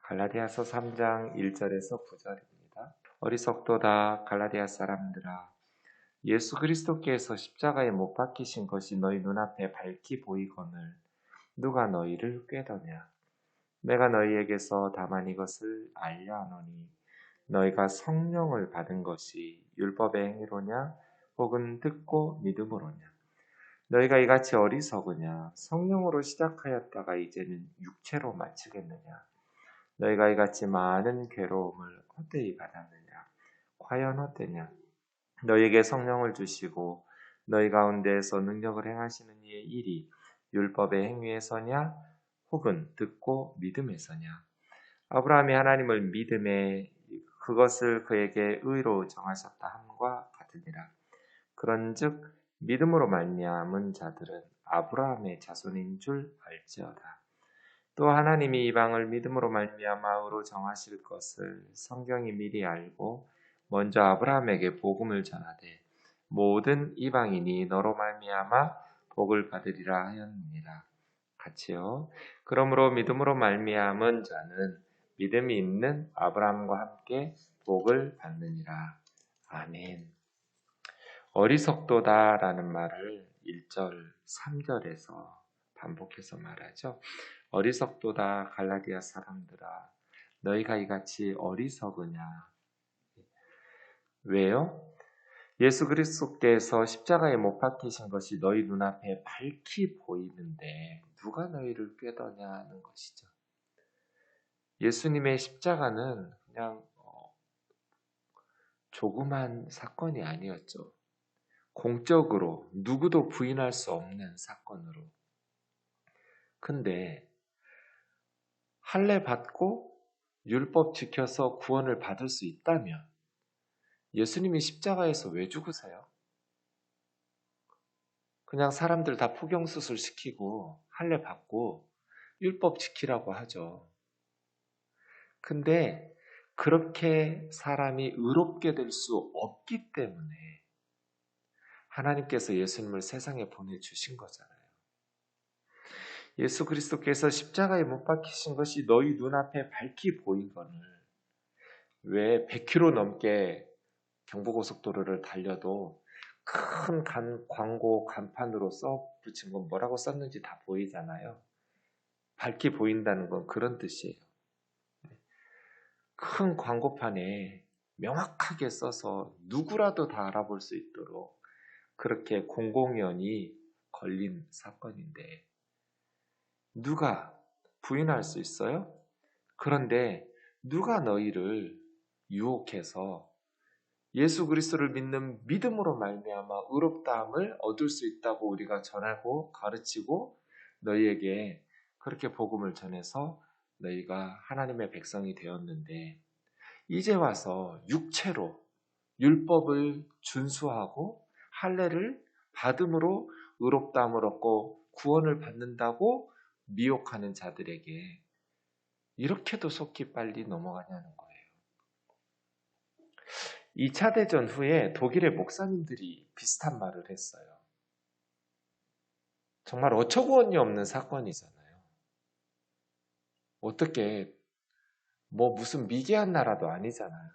갈라디아서 3장 1절에서 9절입니다. 어리석도다 갈라디아 사람들아, 예수 그리스도께서 십자가에 못 박히신 것이 너희 눈앞에 밝히 보이거늘 누가 너희를 꾀더냐. 내가 너희에게서 다만 이것을 알려 하노니 너희가 성령을 받은 것이 율법의 행위로냐 혹은 듣고 믿음으로냐. 너희가 이같이 어리석으냐. 성령으로 시작하였다가 이제는 육체로 마치겠느냐. 너희가 이같이 많은 괴로움을 헛되이 받았느냐. 과연 어때냐. 너희에게 성령을 주시고 너희 가운데에서 능력을 행하시는 이의 일이 율법의 행위에서냐 혹은 듣고 믿음에서냐. 아브라함이 하나님을 믿음에 그것을 그에게 의로 정하셨다 함과 같으니라. 그런즉 믿음으로 말미암은 자들은 아브라함의 자손인 줄 알지어다. 또 하나님이 이방을 믿음으로 말미암아 의로 정하실 것을 성경이 미리 알고 먼저 아브라함에게 복음을 전하되 모든 이방인이 너로 말미암아 복을 받으리라 하였느니라. 같이요. 그러므로 믿음으로 말미암은 자는 믿음이 있는 아브라함과 함께 복을 받느니라. 아멘. 어리석도다라는 말을 1절, 3절에서 반복해서 말하죠. 어리석도다 갈라디아 사람들아, 너희가 이같이 어리석으냐. 왜요? 예수 그리스도께서 십자가에 못 박히신 것이 너희 눈앞에 밝히 보이는데 누가 너희를 꾀더냐는 것이죠. 예수님의 십자가는 그냥 조그만 사건이 아니었죠. 공적으로 누구도 부인할 수 없는 사건으로. 근데 할례 받고 율법 지켜서 구원을 받을 수 있다면 예수님이 십자가에서 왜 죽으세요? 그냥 사람들 다 포경수술 시키고 할례 받고 율법 지키라고 하죠. 근데 그렇게 사람이 의롭게 될 수 없기 때문에 하나님께서 예수님을 세상에 보내주신 거잖아요. 예수 그리스도께서 십자가에 못 박히신 것이 너희 눈앞에 밝히 보이거늘 왜 100km 넘게 경부고속도로를 달려도 큰 광고 간판으로 써 붙인 건 뭐라고 썼는지 다 보이잖아요. 밝히 보인다는 건 그런 뜻이에요. 큰 광고판에 명확하게 써서 누구라도 다 알아볼 수 있도록 그렇게 공공연히 걸린 사건인데 누가 부인할 수 있어요? 그런데 누가 너희를 유혹해서 예수 그리스도를 믿는 믿음으로 말미암아 의롭다함을 얻을 수 있다고 우리가 전하고 가르치고 너희에게 그렇게 복음을 전해서 너희가 하나님의 백성이 되었는데 이제 와서 육체로 율법을 준수하고 할례를 받음으로 의롭다함을 얻고 구원을 받는다고 미혹하는 자들에게 이렇게도 속히 빨리 넘어가냐는 거예요. 2차 대전 후에 독일의 목사님들이 비슷한 말을 했어요. 정말 어처구니 없는 사건이잖아요. 어떻게 무슨 미개한 나라도 아니잖아요.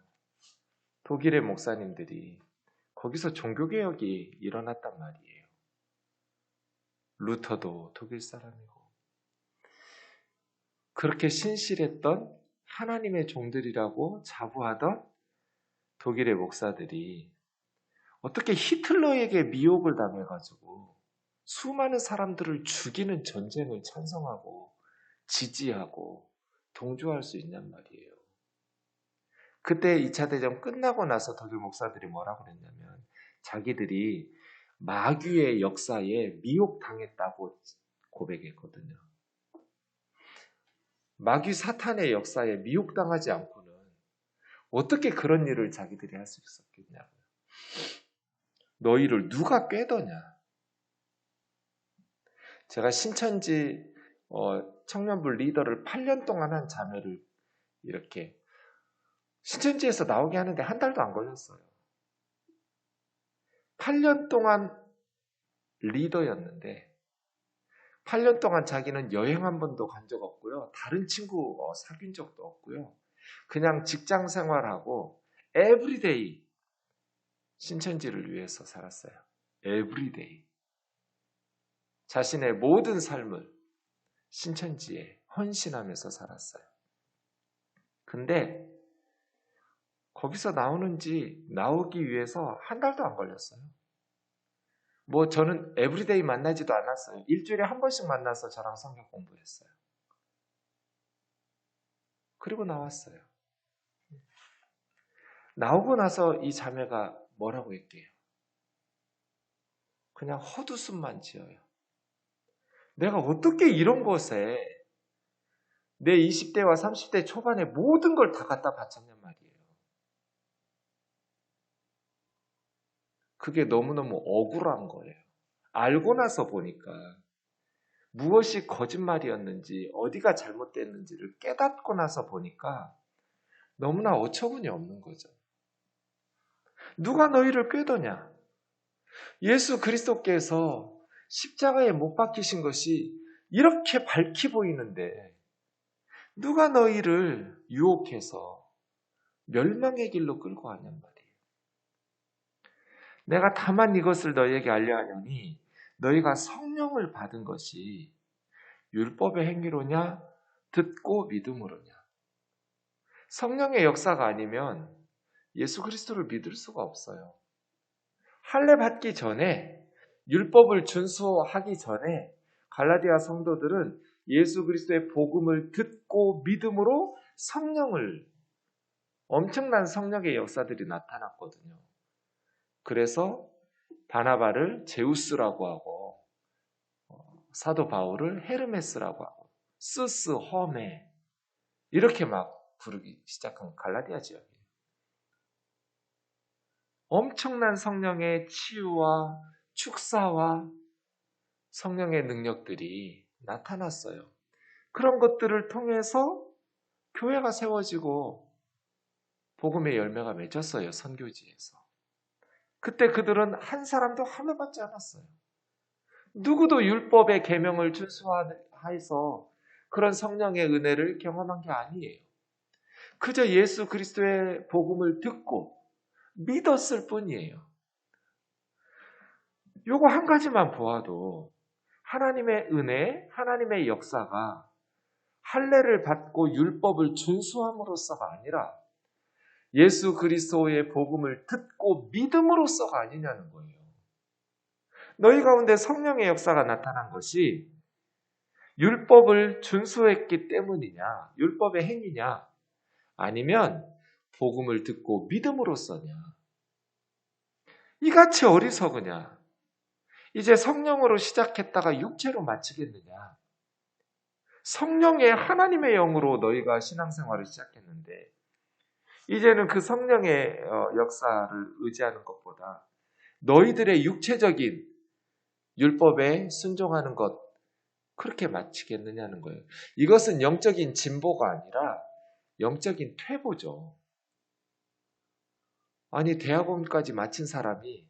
독일의 목사님들이 거기서 종교개혁이 일어났단 말이에요. 루터도 독일 사람이고 그렇게 신실했던 하나님의 종들이라고 자부하던 독일의 목사들이 어떻게 히틀러에게 미혹을 당해가지고 수많은 사람들을 죽이는 전쟁을 찬성하고 지지하고 동조할 수 있냔 말이에요. 그때 2차 대전 끝나고 나서 독일 목사들이 뭐라고 그랬냐면 자기들이 마귀의 역사에 미혹당했다고 고백했거든요. 마귀 사탄의 역사에 미혹당하지 않고는 어떻게 그런 일을 자기들이 할 수 있었겠냐고요. 너희를 누가 꾀더냐. 제가 신천지 청년부 리더를 8년 동안 한 자매를 이렇게 신천지에서 나오게 하는데 한 달도 안 걸렸어요. 8년 동안 리더였는데 8년 동안 자기는 여행 한 번도 간 적 없고요. 다른 친구 사귄 적도 없고요. 그냥 직장 생활하고 에브리데이 신천지를 위해서 살았어요. 에브리데이. 자신의 모든 삶을 신천지에 헌신하면서 살았어요. 근데 거기서 나오기 위해서 한 달도 안 걸렸어요. 저는 에브리데이 만나지도 않았어요. 일주일에 한 번씩 만나서 저랑 성경 공부했어요. 그리고 나왔어요. 나오고 나서 이 자매가 뭐라고 했게요? 그냥 헛웃음만 지어요. 내가 어떻게 이런 곳에 내 20대와 30대 초반에 모든 걸 다 갖다 바쳤냔 말이에요. 그게 너무너무 억울한 거예요. 알고 나서 보니까 무엇이 거짓말이었는지 어디가 잘못됐는지를 깨닫고 나서 보니까 너무나 어처구니 없는 거죠. 누가 너희를 꾀더냐? 예수 그리스도께서 십자가에 못 박히신 것이 이렇게 밝히 보이는데 누가 너희를 유혹해서 멸망의 길로 끌고 가냔 말이에요. 내가 다만 이것을 너희에게 알려하려니 너희가 성령을 받은 것이 율법의 행위로냐 듣고 믿음으로냐. 성령의 역사가 아니면 예수 그리스도를 믿을 수가 없어요. 할례 받기 전에 율법을 준수하기 전에 갈라디아 성도들은 예수 그리스도의 복음을 듣고 믿음으로 엄청난 성령의 역사들이 나타났거든요. 그래서 바나바를 제우스라고 하고 사도 바울을 헤르메스라고 하고 스스, 허메 이렇게 막 부르기 시작한 갈라디아 지역이에요. 엄청난 성령의 치유와 축사와 성령의 능력들이 나타났어요. 그런 것들을 통해서 교회가 세워지고 복음의 열매가 맺혔어요. 선교지에서. 그때 그들은 한 사람도 할례 받지 않았어요. 누구도 율법의 계명을 준수해서 그런 성령의 은혜를 경험한 게 아니에요. 그저 예수 그리스도의 복음을 듣고 믿었을 뿐이에요. 요거 한 가지만 보아도 하나님의 은혜, 하나님의 역사가 할례를 받고 율법을 준수함으로써가 아니라 예수 그리스도의 복음을 듣고 믿음으로써가 아니냐는 거예요. 너희 가운데 성령의 역사가 나타난 것이 율법을 준수했기 때문이냐, 율법의 행위냐, 아니면 복음을 듣고 믿음으로써냐. 이같이 어리석으냐. 이제 성령으로 시작했다가 육체로 마치겠느냐. 성령의 하나님의 영으로 너희가 신앙생활을 시작했는데 이제는 그 성령의 역사를 의지하는 것보다 너희들의 육체적인 율법에 순종하는 것 그렇게 마치겠느냐는 거예요. 이것은 영적인 진보가 아니라 영적인 퇴보죠. 아니 대학원까지 마친 사람이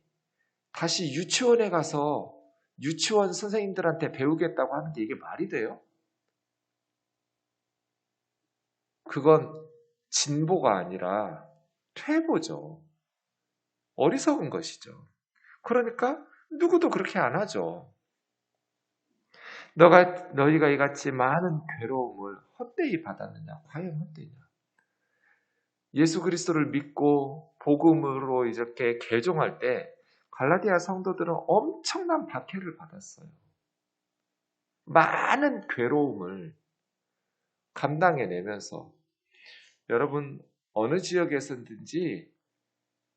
다시 유치원에 가서 유치원 선생님들한테 배우겠다고 하는 게 이게 말이 돼요? 그건 진보가 아니라 퇴보죠. 어리석은 것이죠. 그러니까 누구도 그렇게 안 하죠. 너희가 이같이 많은 괴로움을 헛되이 받았느냐? 과연 헛되냐? 예수 그리스도를 믿고 복음으로 이렇게 개종할 때 갈라디아 성도들은 엄청난 박해를 받았어요. 많은 괴로움을 감당해내면서 여러분 어느 지역에서든지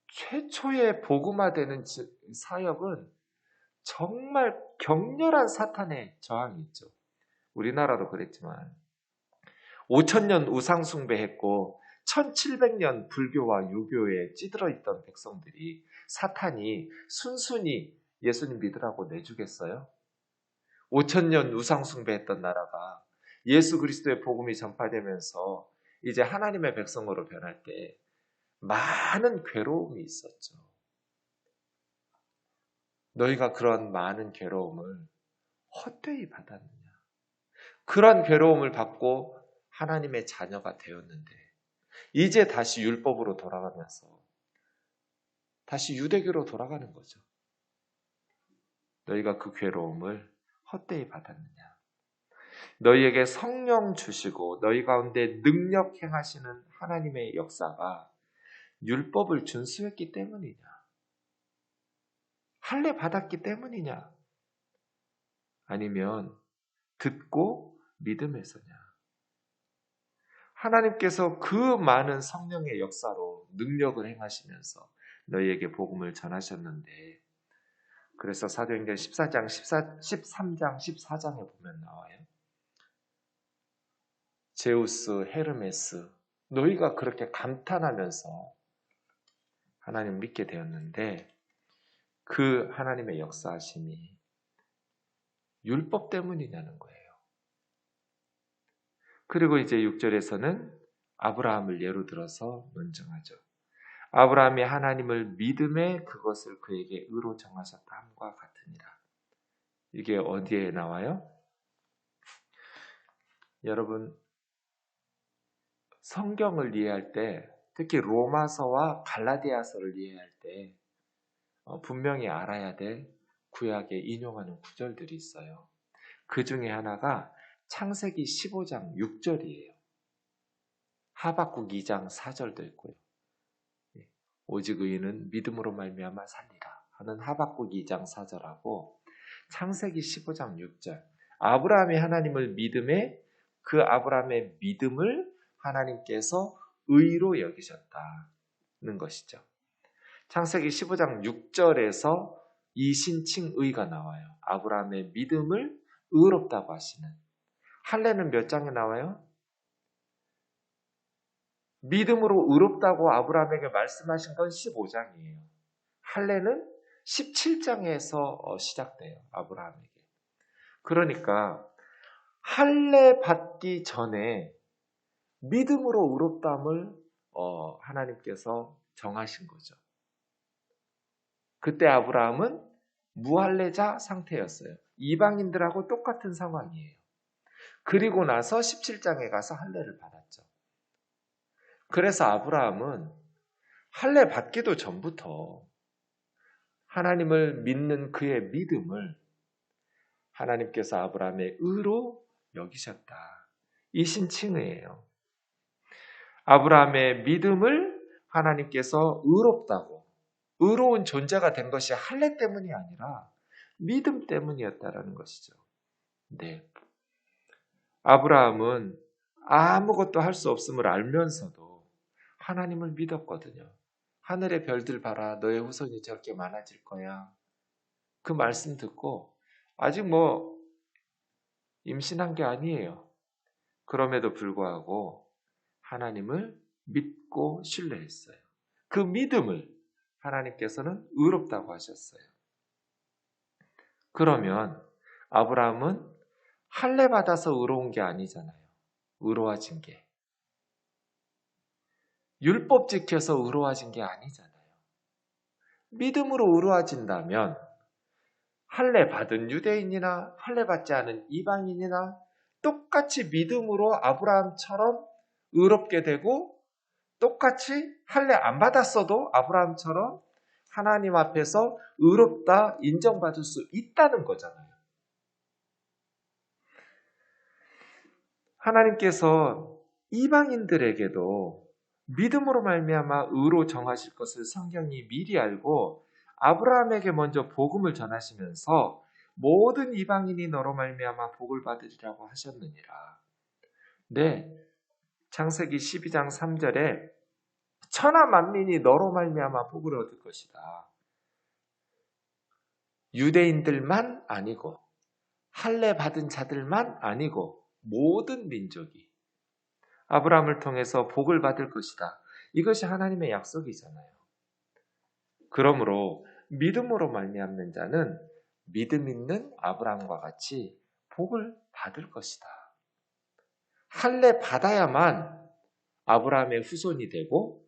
최초의 복음화되는 사역은 정말 격렬한 사탄의 저항이 있죠. 우리나라도 그랬지만 5,000년 우상 숭배했고 1700년 불교와 유교에 찌들어 있던 백성들이 사탄이 순순히 예수님 믿으라고 내주겠어요? 5,000년 우상 숭배했던 나라가 예수 그리스도의 복음이 전파되면서 이제 하나님의 백성으로 변할 때 많은 괴로움이 있었죠. 너희가 그런 많은 괴로움을 헛되이 받았느냐. 그런 괴로움을 받고 하나님의 자녀가 되었는데 이제 다시 율법으로 돌아가면서 다시 유대교로 돌아가는 거죠. 너희가 그 괴로움을 헛되이 받았느냐. 너희에게 성령 주시고 너희 가운데 능력 행하시는 하나님의 역사가 율법을 준수했기 때문이냐? 할례 받았기 때문이냐? 아니면 듣고 믿음에서냐? 하나님께서 그 많은 성령의 역사로 능력을 행하시면서 너희에게 복음을 전하셨는데 그래서 사도행전 13장 14장에 보면 나와요. 제우스, 헤르메스 너희가 그렇게 감탄하면서 하나님 믿게 되었는데 그 하나님의 역사하심이 율법 때문이냐는 거예요. 그리고 이제 6절에서는 아브라함을 예로 들어서 논증하죠. 아브라함이 하나님을 믿음에 그것을 그에게 의로 정하셨다 함과 같으니라. 이게 어디에 나와요? 여러분 성경을 이해할 때 특히 로마서와 갈라디아서를 이해할 때 분명히 알아야 될 구약에 인용하는 구절들이 있어요. 그 중에 하나가 창세기 15장 6절이에요. 하박국 2장 4절도 있고요. 오직 의인은 믿음으로 말미암아 살리라 하는 하박국 2장 4절하고 창세기 15장 6절 아브라함이 하나님을 믿음에 그 아브라함의 믿음을 하나님께서 의로 여기셨다는 것이죠. 창세기 15장 6절에서 이신칭의가 나와요. 아브라함의 믿음을 의롭다고 하시는. 할례는 몇 장에 나와요? 믿음으로 의롭다고 아브라함에게 말씀하신 건 15장이에요. 할례는 17장에서 시작돼요. 아브라함에게. 그러니까 할례 받기 전에 믿음으로 의롭다함을 하나님께서 정하신 거죠. 그때 아브라함은 무할례자 상태였어요. 이방인들하고 똑같은 상황이에요. 그리고 나서 17장에 가서 할례를 받았죠. 그래서 아브라함은 할례 받기도 전부터 하나님을 믿는 그의 믿음을 하나님께서 아브라함의 의로 여기셨다. 이 신칭의예요. 아브라함의 믿음을 하나님께서 의롭다고 의로운 존재가 된 것이 할례 때문이 아니라 믿음 때문이었다라는 것이죠. 네. 아브라함은 아무것도 할 수 없음을 알면서도 하나님을 믿었거든요. 하늘의 별들 봐라. 너의 후손이 저렇게 많아질 거야. 그 말씀 듣고 아직 임신한 게 아니에요. 그럼에도 불구하고 하나님을 믿고 신뢰했어요. 그 믿음을 하나님께서는 의롭다고 하셨어요. 그러면 아브라함은 할례 받아서 의로운 게 아니잖아요. 의로워진 게. 율법 지켜서 의로워진 게 아니잖아요. 믿음으로 의로워진다면 할례 받은 유대인이나 할례 받지 않은 이방인이나 똑같이 믿음으로 아브라함처럼 의롭게 되고 똑같이 할례 안 받았어도 아브라함처럼 하나님 앞에서 의롭다 인정받을 수 있다는 거잖아요. 하나님께서 이방인들에게도 믿음으로 말미암아 의로 정하실 것을 성경이 미리 알고 아브라함에게 먼저 복음을 전하시면서 모든 이방인이 너로 말미암아 복을 받으리라고 하셨느니라. 네, 창세기 12장 3절에 천하 만민이 너로 말미암아 복을 얻을 것이다. 유대인들만 아니고 할례 받은 자들만 아니고 모든 민족이 아브라함을 통해서 복을 받을 것이다. 이것이 하나님의 약속이잖아요. 그러므로 믿음으로 말미암는 자는 믿음 있는 아브라함과 같이 복을 받을 것이다. 할례 받아야만 아브라함의 후손이 되고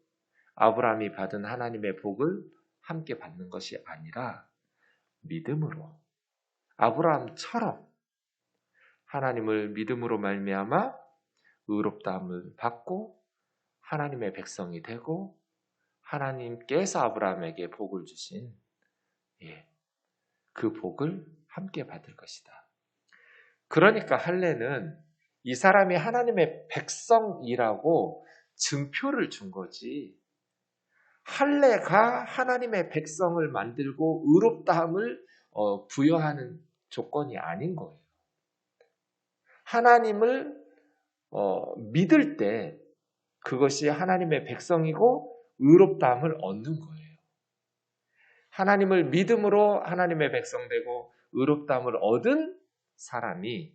아브라함이 받은 하나님의 복을 함께 받는 것이 아니라 믿음으로 아브라함처럼 하나님을 믿음으로 말미암아 의롭다함을 받고 하나님의 백성이 되고 하나님께서 아브라함에게 복을 주신 그 복을 함께 받을 것이다. 그러니까 할례는 이 사람이 하나님의 백성이라고 증표를 준 거지, 할례가 하나님의 백성을 만들고 의롭다함을 부여하는 조건이 아닌 거예요. 하나님을 믿을 때 그것이 하나님의 백성이고 의롭다함을 얻는 거예요. 하나님을 믿음으로 하나님의 백성 되고 의롭다함을 얻은 사람이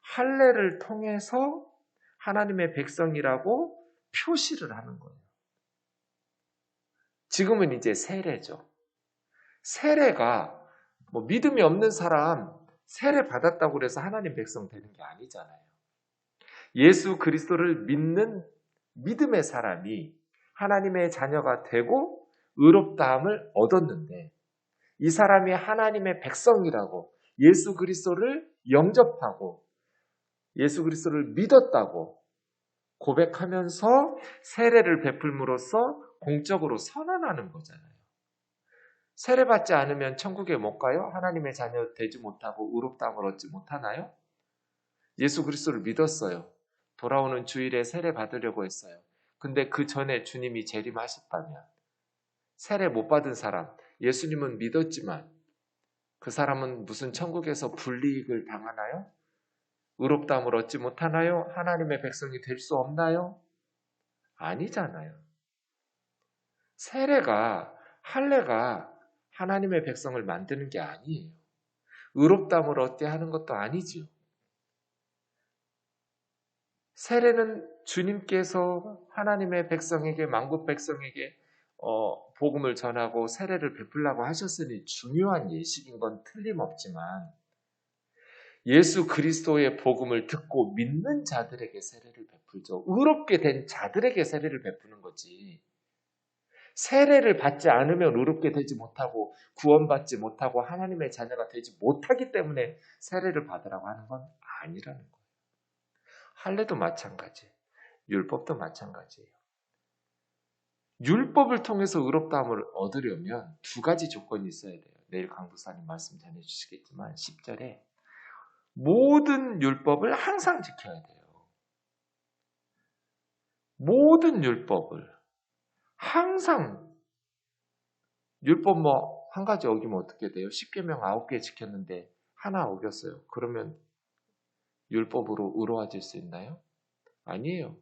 할례를 통해서 하나님의 백성이라고 표시를 하는 거예요. 지금은 이제 세례죠. 세례가 믿음이 없는 사람 세례 받았다고 해서 하나님 백성 되는 게 아니잖아요. 예수 그리스도를 믿는 믿음의 사람이 하나님의 자녀가 되고 의롭다함을 얻었는데, 이 사람이 하나님의 백성이라고 예수 그리스도를 영접하고 예수 그리스도를 믿었다고 고백하면서 세례를 베풀므로써 공적으로 선언하는 거잖아요. 세례받지 않으면 천국에 못 가요? 하나님의 자녀 되지 못하고 의롭다함을 얻지 못하나요? 예수 그리스도를 믿었어요. 돌아오는 주일에 세례 받으려고 했어요. 근데 그 전에 주님이 재림하셨다면 세례 못 받은 사람, 예수님은 믿었지만 그 사람은 무슨 천국에서 불이익을 당하나요? 의롭다함을 얻지 못하나요? 하나님의 백성이 될 수 없나요? 아니잖아요. 세례가, 할례가 하나님의 백성을 만드는 게 아니에요. 의롭다함을 얻게 하는 것도 아니지요. 세례는 주님께서 하나님의 백성에게, 만국 백성에게 복음을 전하고 세례를 베풀라고 하셨으니 중요한 예식인 건 틀림없지만, 예수 그리스도의 복음을 듣고 믿는 자들에게 세례를 베풀죠. 의롭게 된 자들에게 세례를 베푸는 거지. 세례를 받지 않으면 의롭게 되지 못하고 구원받지 못하고 하나님의 자녀가 되지 못하기 때문에 세례를 받으라고 하는 건 아니라는 거예요. 할례도 마찬가지, 율법도 마찬가지예요. 율법을 통해서 의롭다함을 얻으려면 두 가지 조건이 있어야 돼요. 내일 강도사님 말씀 전해주시겠지만 10절에 모든 율법을 항상 지켜야 돼요. 모든 율법을 항상. 율법 한 가지 어기면 어떻게 돼요? 10계명 9개 지켰는데 하나 어겼어요. 그러면 율법으로 의로워질 수 있나요? 아니에요.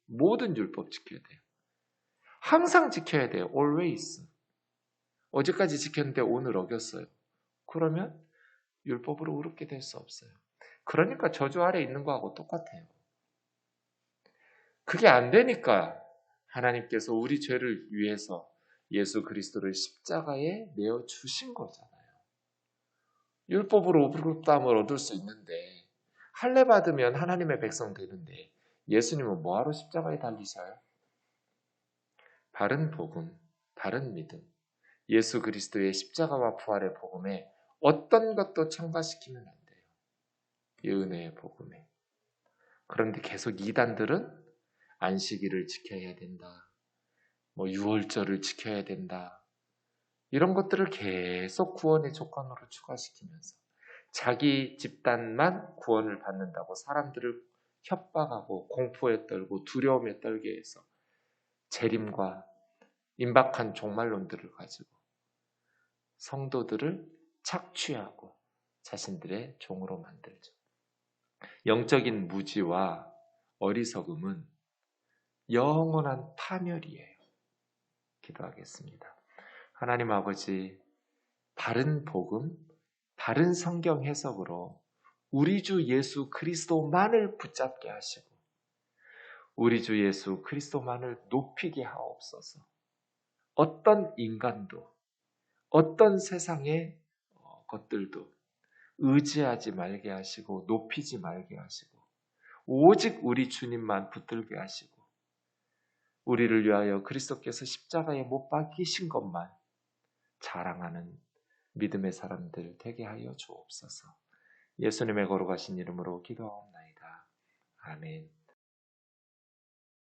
모든 율법 지켜야 돼요. 항상 지켜야 돼요. always. 어제까지 지켰는데 오늘 어겼어요. 그러면 율법으로 의롭게 될 수 없어요. 그러니까 저주 아래 있는 거하고 똑같아요. 그게 안 되니까 하나님께서 우리 죄를 위해서 예수 그리스도를 십자가에 내어 주신 거잖아요. 율법으로 의롭다함을 얻을 수 있는데, 할례 받으면 하나님의 백성 되는데 예수님은 뭐하러 십자가에 달리셔요? 바른 복음, 바른 믿음, 예수 그리스도의 십자가와 부활의 복음에 어떤 것도 첨가시키면 안 돼요. 이 은혜의 복음에. 그런데 계속 이단들은 안식일을 지켜야 된다, 유월절을 지켜야 된다, 이런 것들을 계속 구원의 조건으로 추가시키면서 자기 집단만 구원을 받는다고 사람들을 협박하고 공포에 떨고 두려움에 떨게 해서 재림과 임박한 종말론들을 가지고 성도들을 착취하고 자신들의 종으로 만들죠. 영적인 무지와 어리석음은 영원한 파멸이에요. 기도하겠습니다. 하나님 아버지, 바른 복음, 바른 성경 해석으로 우리 주 예수 그리스도만을 붙잡게 하시고 우리 주 예수 그리스도만을 높이게 하옵소서. 어떤 인간도, 어떤 세상의 것들도 의지하지 말게 하시고 높이지 말게 하시고 오직 우리 주님만 붙들게 하시고 우리를 위하여 그리스도께서 십자가에 못 박히신 것만 자랑하는 믿음의 사람들 되게 하여 주옵소서. 예수님의 거룩하신 이름으로 기도하옵나이다. 아멘.